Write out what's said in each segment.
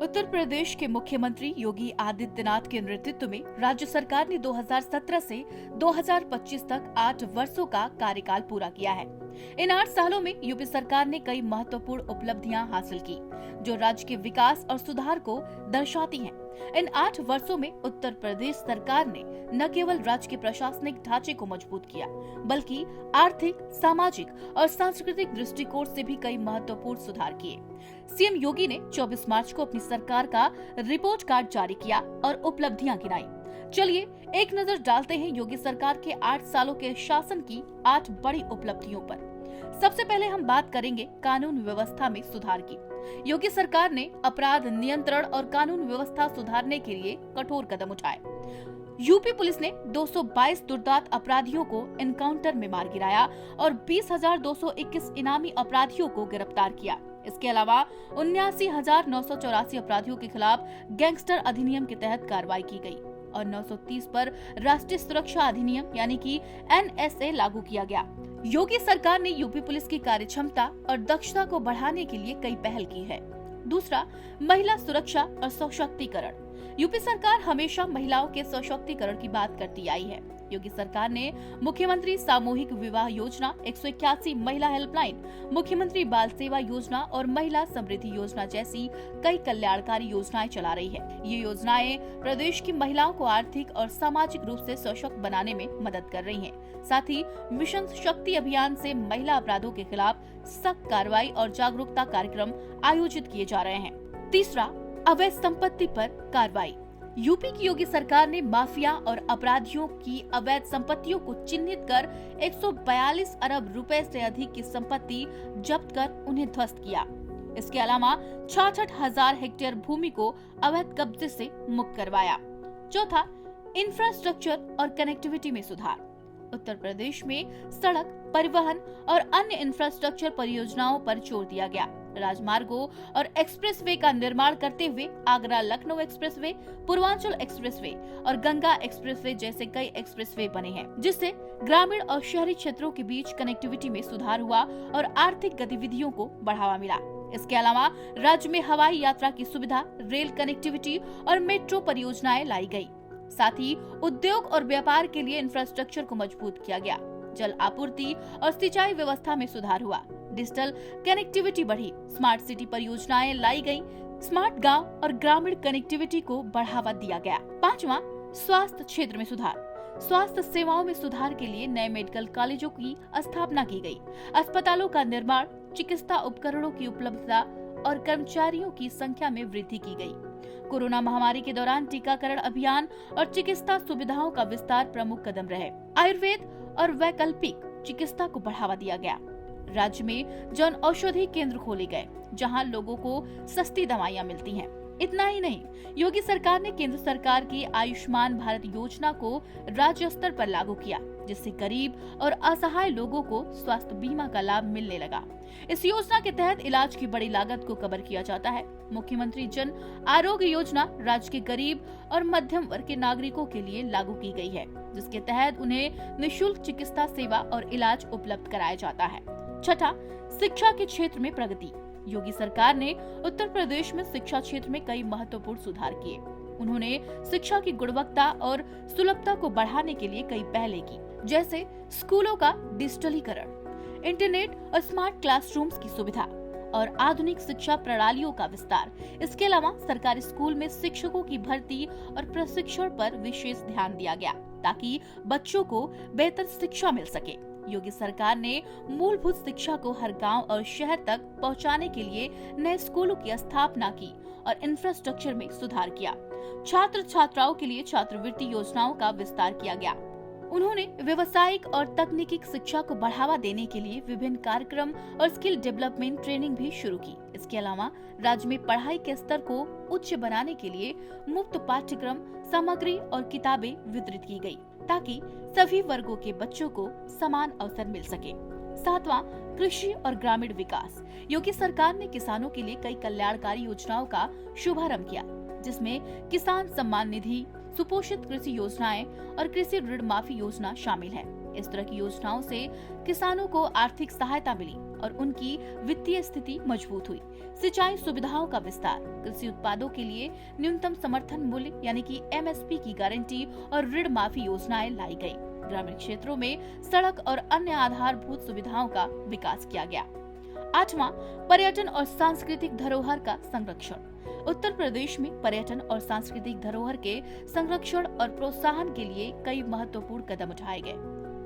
उत्तर प्रदेश के मुख्यमंत्री योगी आदित्यनाथ के नेतृत्व में राज्य सरकार ने 2017 से 2025 तक 8 वर्षों का कार्यकाल पूरा किया है। इन 8 सालों में यूपी सरकार ने कई महत्वपूर्ण उपलब्धियां हासिल की, जो राज्य के विकास और सुधार को दर्शाती हैं। इन 8 वर्षों में उत्तर प्रदेश सरकार ने न केवल राज्य के प्रशासनिक ढांचे को मजबूत किया, बल्कि आर्थिक, सामाजिक और सांस्कृतिक दृष्टिकोण से भी कई महत्वपूर्ण सुधार किए। सीएम योगी ने 24 मार्च को अपनी सरकार का रिपोर्ट कार्ड जारी किया और उपलब्धियां गिनाई। चलिए एक नजर डालते हैं योगी सरकार के 8 सालों के शासन की 8 बड़ी उपलब्धियों पर। सबसे पहले हम बात करेंगे कानून व्यवस्था में सुधार की। योगी सरकार ने अपराध नियंत्रण और कानून व्यवस्था सुधारने के लिए कठोर कदम उठाए। यूपी पुलिस ने 222 दुर्दांत अपराधियों को एनकाउंटर में मार गिराया और 20,221 इनामी अपराधियों को गिरफ्तार किया। इसके अलावा 79,984 अपराधियों के खिलाफ गैंगस्टर अधिनियम के तहत कार्रवाई की गई और 930 पर राष्ट्रीय सुरक्षा अधिनियम यानी कि NSA लागू किया गया। योगी सरकार ने यूपी पुलिस की कार्यक्षमता और दक्षता को बढ़ाने के लिए कई पहल की है। दूसरा, महिला सुरक्षा और सशक्तिकरण। यूपी सरकार हमेशा महिलाओं के सशक्तिकरण की बात करती आई है। योगी सरकार ने मुख्यमंत्री सामूहिक विवाह योजना, 181 महिला हेल्पलाइन, मुख्यमंत्री बाल सेवा योजना और महिला समृद्धि योजना जैसी कई कल्याणकारी योजनाएं चला रही है। ये योजनाएं प्रदेश की महिलाओं को आर्थिक और सामाजिक रूप से सशक्त बनाने में मदद कर रही हैं। साथ ही मिशन शक्ति अभियान से महिला अपराधों के खिलाफ सख्त कार्रवाई और जागरूकता कार्यक्रम आयोजित किए जा रहे हैं। तीसरा, अवैध संपत्ति पर कार्रवाई। यूपी की योगी सरकार ने माफिया और अपराधियों की अवैध संपत्तियों को चिन्हित कर 142 अरब रुपए से अधिक की संपत्ति जब्त कर उन्हें ध्वस्त किया। इसके अलावा 66,000 हेक्टेयर भूमि को अवैध कब्जे से मुक्त करवाया। चौथा, इंफ्रास्ट्रक्चर और कनेक्टिविटी में सुधार। उत्तर प्रदेश में सड़क, परिवहन और अन्य इंफ्रास्ट्रक्चर परियोजनाओं पर जोर दिया गया। राजमार्गों और एक्सप्रेसवे का निर्माण करते हुए आगरा लखनऊ एक्सप्रेसवे, पूर्वांचल एक्सप्रेसवे और गंगा एक्सप्रेसवे जैसे कई एक्सप्रेसवे बने हैं, जिससे ग्रामीण और शहरी क्षेत्रों के बीच कनेक्टिविटी में सुधार हुआ और आर्थिक गतिविधियों को बढ़ावा मिला। इसके अलावा राज्य में हवाई यात्रा की सुविधा, रेल कनेक्टिविटी और मेट्रो परियोजनाएं लाई गयी। साथ ही उद्योग और व्यापार के लिए इंफ्रास्ट्रक्चर को मजबूत किया गया। जल आपूर्ति और सिंचाई व्यवस्था में सुधार हुआ। डिजिटल कनेक्टिविटी बढ़ी। स्मार्ट सिटी परियोजनाएं लाई गईं। स्मार्ट गांव और ग्रामीण कनेक्टिविटी को बढ़ावा दिया गया। पांचवा, स्वास्थ्य क्षेत्र में सुधार। स्वास्थ्य सेवाओं में सुधार के लिए नए मेडिकल कॉलेजों की स्थापना की गई। अस्पतालों का निर्माण, चिकित्सा उपकरणों की उपलब्धता और कर्मचारियों की संख्या में वृद्धि की गई। कोरोना महामारी के दौरान टीकाकरण अभियान और चिकित्सा सुविधाओं का विस्तार प्रमुख कदम रहे। आयुर्वेद और वैकल्पिक चिकित्सा को बढ़ावा दिया गया। राज्य में जन औषधि केंद्र खोले गए, जहां लोगों को सस्ती दवाइयां मिलती हैं। इतना ही नहीं, योगी सरकार ने केंद्र सरकार की आयुष्मान भारत योजना को राज्य स्तर पर लागू किया, जिससे गरीब और असहाय लोगों को स्वास्थ्य बीमा का लाभ मिलने लगा। इस योजना के तहत इलाज की बड़ी लागत को कवर किया जाता है। मुख्यमंत्री जन आरोग्य योजना राज्य के गरीब और मध्यम वर्ग के नागरिकों के लिए लागू की गई है, जिसके तहत उन्हें निःशुल्क चिकित्सा सेवा और इलाज उपलब्ध कराया जाता है। छठा, शिक्षा के क्षेत्र में प्रगति। योगी सरकार ने उत्तर प्रदेश में शिक्षा क्षेत्र में कई महत्वपूर्ण सुधार किए। उन्होंने शिक्षा की गुणवत्ता और सुलभता को बढ़ाने के लिए कई पहलें की, जैसे स्कूलों का डिजिटलीकरण, इंटरनेट और स्मार्ट क्लासरूम्स की सुविधा और आधुनिक शिक्षा प्रणालियों का विस्तार। इसके अलावा सरकारी स्कूल में शिक्षकों की भर्ती और प्रशिक्षण पर विशेष ध्यान दिया गया, ताकि बच्चों को बेहतर शिक्षा मिल सके। योगी सरकार ने मूलभूत शिक्षा को हर गांव और शहर तक पहुंचाने के लिए नए स्कूलों की स्थापना की और इंफ्रास्ट्रक्चर में सुधार किया। छात्र छात्राओं के लिए छात्रवृत्ति योजनाओं का विस्तार किया गया। उन्होंने व्यवसायिक और तकनीकी शिक्षा को बढ़ावा देने के लिए विभिन्न कार्यक्रम और स्किल डेवलपमेंट ट्रेनिंग भी शुरू की। इसके अलावा राज्य में पढ़ाई के स्तर को उच्च बनाने के लिए मुफ्त पाठ्यक्रम, सामग्री और किताबें वितरित की गई, ताकि सभी वर्गों के बच्चों को समान अवसर मिल सके। सातवां, कृषि और ग्रामीण विकास। योगी सरकार ने किसानों के लिए कई कल्याणकारी योजनाओं का शुभारंभ किया, जिसमें किसान सम्मान निधि, सुपोषित कृषि योजनाएं और कृषि ऋण माफी योजना शामिल है। इस तरह की योजनाओं से किसानों को आर्थिक सहायता मिली और उनकी वित्तीय स्थिति मजबूत हुई। सिंचाई सुविधाओं का विस्तार, कृषि उत्पादों के लिए न्यूनतम समर्थन मूल्य यानी कि MSP की गारंटी और ऋण माफी योजनाएं लाई गयी। ग्रामीण क्षेत्रों में सड़क और अन्य आधारभूत सुविधाओं का विकास किया गया। 8वां, पर्यटन और सांस्कृतिक धरोहर का संरक्षण। उत्तर प्रदेश में पर्यटन और सांस्कृतिक धरोहर के संरक्षण और प्रोत्साहन के लिए कई महत्वपूर्ण कदम उठाए गए।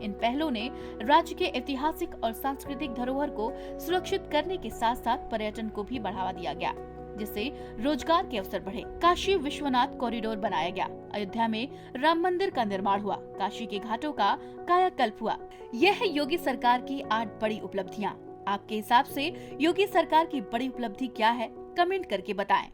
इन पहलों ने राज्य के ऐतिहासिक और सांस्कृतिक धरोहर को सुरक्षित करने के साथ साथ पर्यटन को भी बढ़ावा दिया गया, जिससे रोजगार के अवसर बढ़े। काशी विश्वनाथ कॉरिडोर बनाया गया। अयोध्या में राम मंदिर का निर्माण हुआ। काशी के घाटों का कायाकल्प हुआ। यह है योगी सरकार की 8 बड़ी उपलब्धियां। आपके हिसाब से योगी सरकार की बड़ी उपलब्धि क्या है? कमेंट करके बताएं।